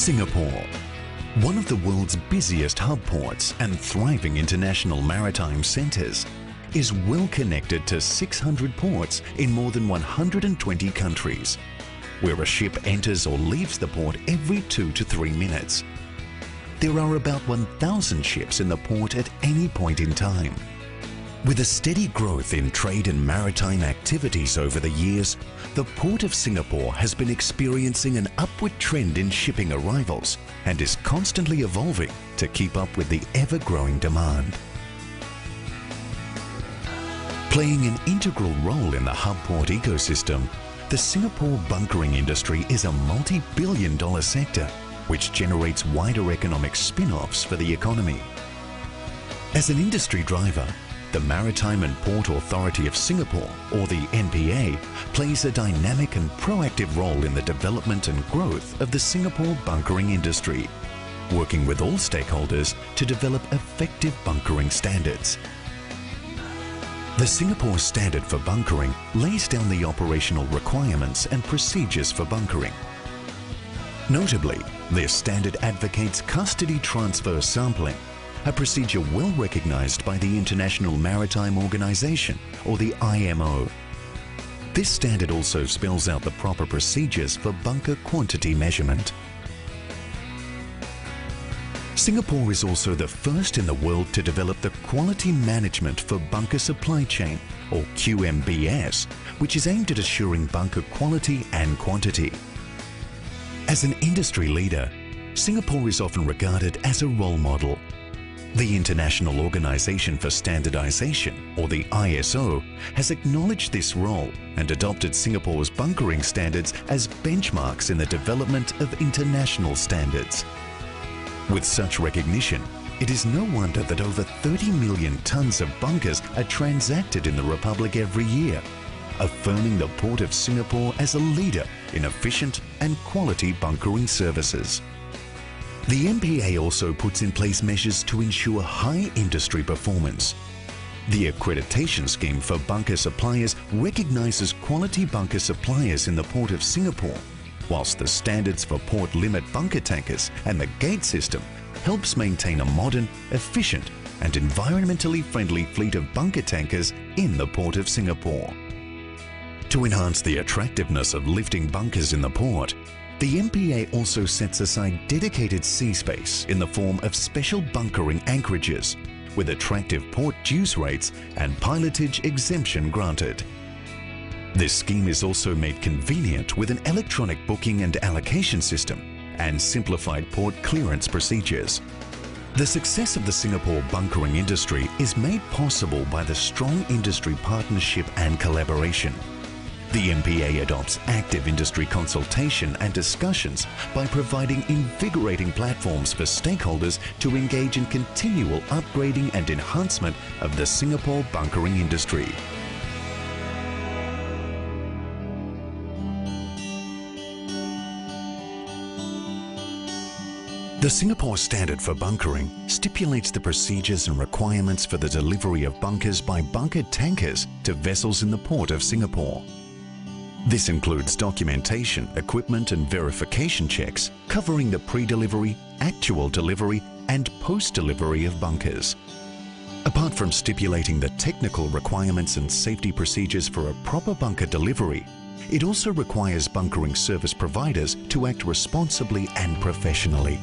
Singapore, one of the world's busiest hub ports and thriving international maritime centres, is well connected to 600 ports in more than 120 countries, where a ship enters or leaves the port every 2 to 3 minutes. There are about 1,000 ships in the port at any point in time. With a steady growth in trade and maritime activities over the years, the Port of Singapore has been experiencing an upward trend in shipping arrivals and is constantly evolving to keep up with the ever-growing demand. Playing an integral role in the hub port ecosystem, the Singapore bunkering industry is a multi-billion-dollar sector which generates wider economic spin-offs for the economy. As an industry driver, the Maritime and Port Authority of Singapore, or the MPA, plays a dynamic and proactive role in the development and growth of the Singapore bunkering industry, working with all stakeholders to develop effective bunkering standards. The Singapore Standard for Bunkering lays down the operational requirements and procedures for bunkering. Notably, this standard advocates custody transfer sampling, a procedure well recognized by the International Maritime Organization, or the IMO. This standard also spells out the proper procedures for bunker quantity measurement. Singapore is also the first in the world to develop the Quality Management for Bunker Supply Chain, or QMBS, which is aimed at assuring bunker quality and quantity. As an industry leader, Singapore is often regarded as a role model. The International Organization for Standardization, or the ISO, has acknowledged this role and adopted Singapore's bunkering standards as benchmarks in the development of international standards. With such recognition, it is no wonder that over 30 million tonnes of bunkers are transacted in the Republic every year, affirming the Port of Singapore as a leader in efficient and quality bunkering services. The MPA also puts in place measures to ensure high industry performance. The accreditation scheme for bunker suppliers recognises quality bunker suppliers in the Port of Singapore, whilst the standards for port limit bunker tankers and the gate system helps maintain a modern, efficient and environmentally friendly fleet of bunker tankers in the Port of Singapore. To enhance the attractiveness of lifting bunkers in the port, the MPA also sets aside dedicated sea space in the form of special bunkering anchorages, with attractive port dues rates and pilotage exemption granted. This scheme is also made convenient with an electronic booking and allocation system and simplified port clearance procedures. The success of the Singapore bunkering industry is made possible by the strong industry partnership and collaboration. The MPA adopts active industry consultation and discussions by providing invigorating platforms for stakeholders to engage in continual upgrading and enhancement of the Singapore bunkering industry. The Singapore Standard for Bunkering stipulates the procedures and requirements for the delivery of bunkers by bunker tankers to vessels in the Port of Singapore. This includes documentation, equipment and verification checks covering the pre-delivery, actual delivery and post-delivery of bunkers. Apart from stipulating the technical requirements and safety procedures for a proper bunker delivery, it also requires bunkering service providers to act responsibly and professionally.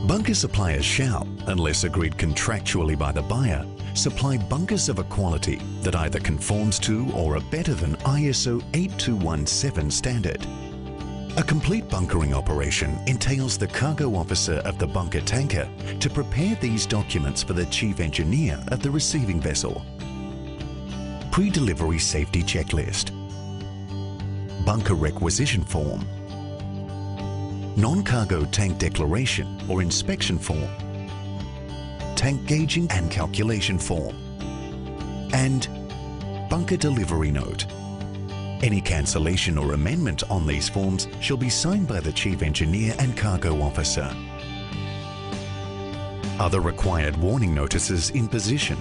Bunker suppliers shall, unless agreed contractually by the buyer, supply bunkers of a quality that either conforms to or are better than ISO 8217 standard. A complete bunkering operation entails the cargo officer of the bunker tanker to prepare these documents for the chief engineer of the receiving vessel. Pre-delivery safety checklist, bunker requisition form, non-cargo tank declaration or inspection form, tank gauging and calculation form, and bunker delivery note. Any cancellation or amendment on these forms shall be signed by the Chief Engineer and Cargo Officer. Other required warning notices in position.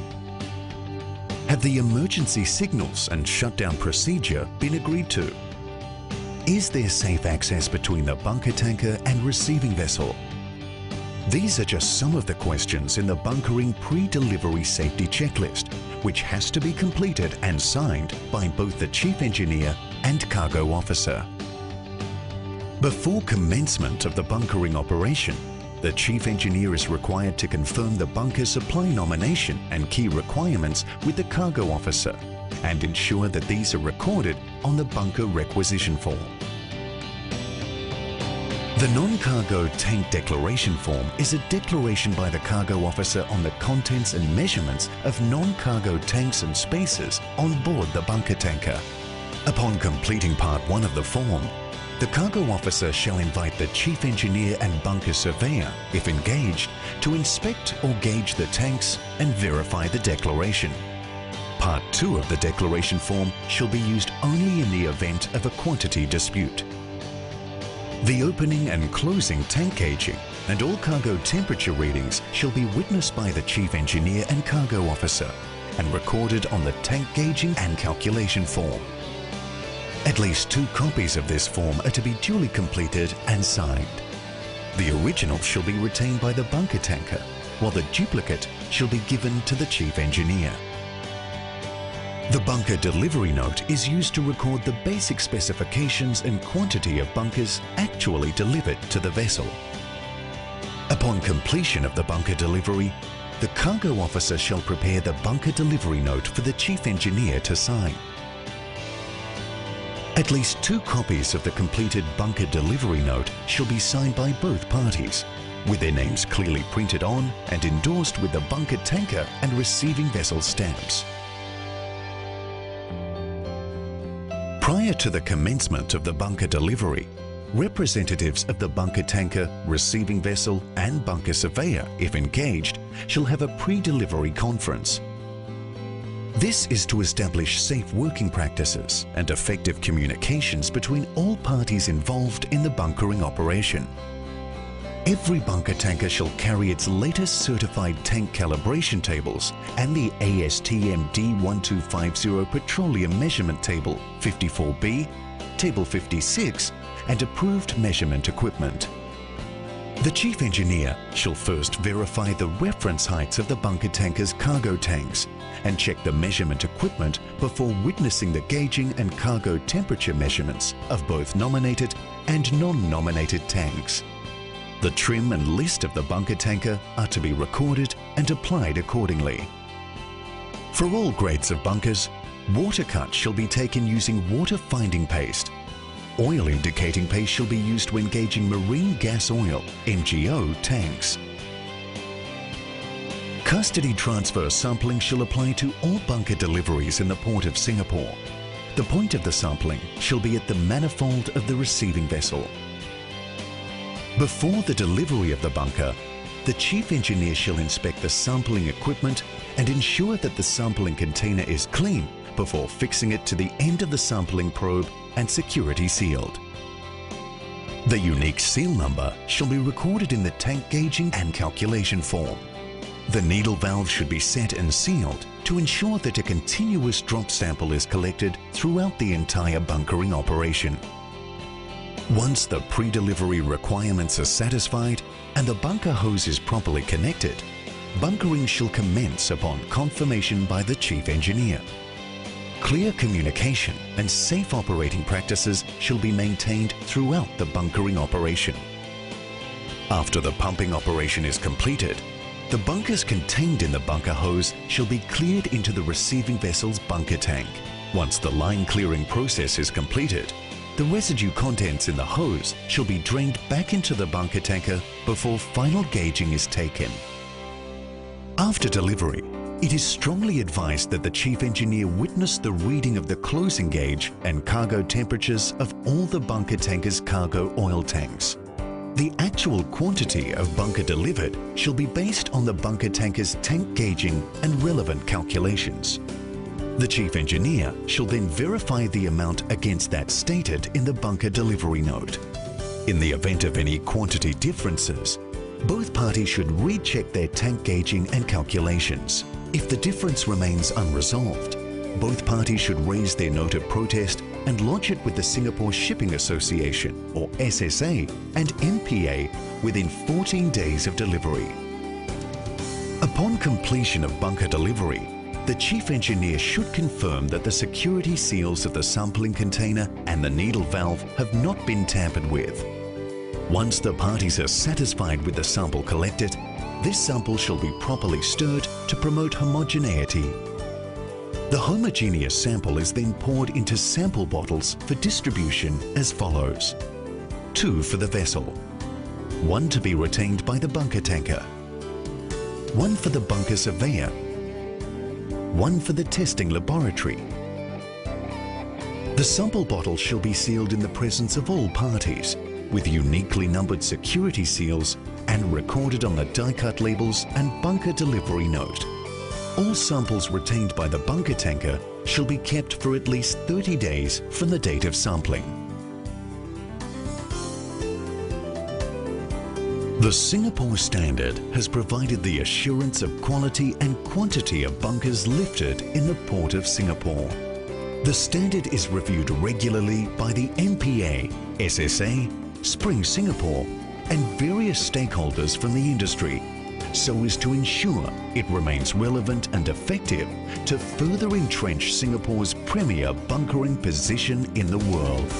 Have the emergency signals and shutdown procedure been agreed to? Is there safe access between the bunker tanker and receiving vessel? These are just some of the questions in the bunkering pre-delivery safety checklist, which has to be completed and signed by both the Chief Engineer and Cargo Officer. Before commencement of the bunkering operation, the Chief Engineer is required to confirm the bunker supply nomination and key requirements with the Cargo Officer and ensure that these are recorded on the bunker requisition form. The non-cargo tank declaration form is a declaration by the Cargo Officer on the contents and measurements of non-cargo tanks and spaces on board the bunker tanker. Upon completing Part 1 of the form, the Cargo Officer shall invite the Chief Engineer and Bunker Surveyor, if engaged, to inspect or gauge the tanks and verify the declaration. Part 2 of the declaration form shall be used only in the event of a quantity dispute. The opening and closing tank gauging and all cargo temperature readings shall be witnessed by the Chief Engineer and Cargo Officer and recorded on the tank gauging and calculation form. At least 2 copies of this form are to be duly completed and signed. The original shall be retained by the bunker tanker, while the duplicate shall be given to the Chief Engineer. The bunker delivery note is used to record the basic specifications and quantity of bunkers actually delivered to the vessel. Upon completion of the bunker delivery, the Cargo Officer shall prepare the bunker delivery note for the Chief Engineer to sign. At least 2 copies of the completed bunker delivery note shall be signed by both parties, with their names clearly printed on and endorsed with the bunker tanker and receiving vessel stamps. Prior to the commencement of the bunker delivery, representatives of the bunker tanker, receiving vessel and bunker surveyor, if engaged, shall have a pre-delivery conference. This is to establish safe working practices and effective communications between all parties involved in the bunkering operation. Every bunker tanker shall carry its latest certified tank calibration tables and the ASTM D1250 Petroleum Measurement Table 54B, Table 56 and approved measurement equipment. The Chief Engineer shall first verify the reference heights of the bunker tanker's cargo tanks and check the measurement equipment before witnessing the gauging and cargo temperature measurements of both nominated and non-nominated tanks. The trim and list of the bunker tanker are to be recorded and applied accordingly. For all grades of bunkers, water cut shall be taken using water finding paste. Oil indicating paste shall be used when gauging marine gas oil, MGO, tanks. Custody transfer sampling shall apply to all bunker deliveries in the Port of Singapore. The point of the sampling shall be at the manifold of the receiving vessel. Before the delivery of the bunker, the Chief Engineer shall inspect the sampling equipment and ensure that the sampling container is clean before fixing it to the end of the sampling probe and security sealed. The unique seal number shall be recorded in the tank gauging and calculation form. The needle valve should be set and sealed to ensure that a continuous drop sample is collected throughout the entire bunkering operation. Once the pre-delivery requirements are satisfied and the bunker hose is properly connected, bunkering shall commence upon confirmation by the Chief Engineer. Clear communication and safe operating practices shall be maintained throughout the bunkering operation. After the pumping operation is completed, the bunkers contained in the bunker hose shall be cleared into the receiving vessel's bunker tank. Once the line clearing process is completed, the residue contents in the hose shall be drained back into the bunker tanker before final gauging is taken. After delivery, it is strongly advised that the Chief Engineer witness the reading of the closing gauge and cargo temperatures of all the bunker tanker's cargo oil tanks. The actual quantity of bunker delivered shall be based on the bunker tanker's tank gauging and relevant calculations. The Chief Engineer shall then verify the amount against that stated in the bunker delivery note. In the event of any quantity differences, both parties should recheck their tank gauging and calculations. If the difference remains unresolved, both parties should raise their note of protest and lodge it with the Singapore Shipping Association, or SSA, and MPA within 14 days of delivery. Upon completion of bunker delivery, the Chief Engineer should confirm that the security seals of the sampling container and the needle valve have not been tampered with. Once the parties are satisfied with the sample collected, this sample shall be properly stirred to promote homogeneity. The homogeneous sample is then poured into sample bottles for distribution as follows: 2 for the vessel, 1 to be retained by the bunker tanker, 1 for the bunker surveyor, 1 for the testing laboratory. The sample bottle shall be sealed in the presence of all parties, with uniquely numbered security seals and recorded on the die-cut labels and bunker delivery note. All samples retained by the bunker tanker shall be kept for at least 30 days from the date of sampling. The Singapore Standard has provided the assurance of quality and quantity of bunkers lifted in the Port of Singapore. The standard is reviewed regularly by the MPA, SSA, Spring Singapore, and various stakeholders from the industry, so as to ensure it remains relevant and effective to further entrench Singapore's premier bunkering position in the world.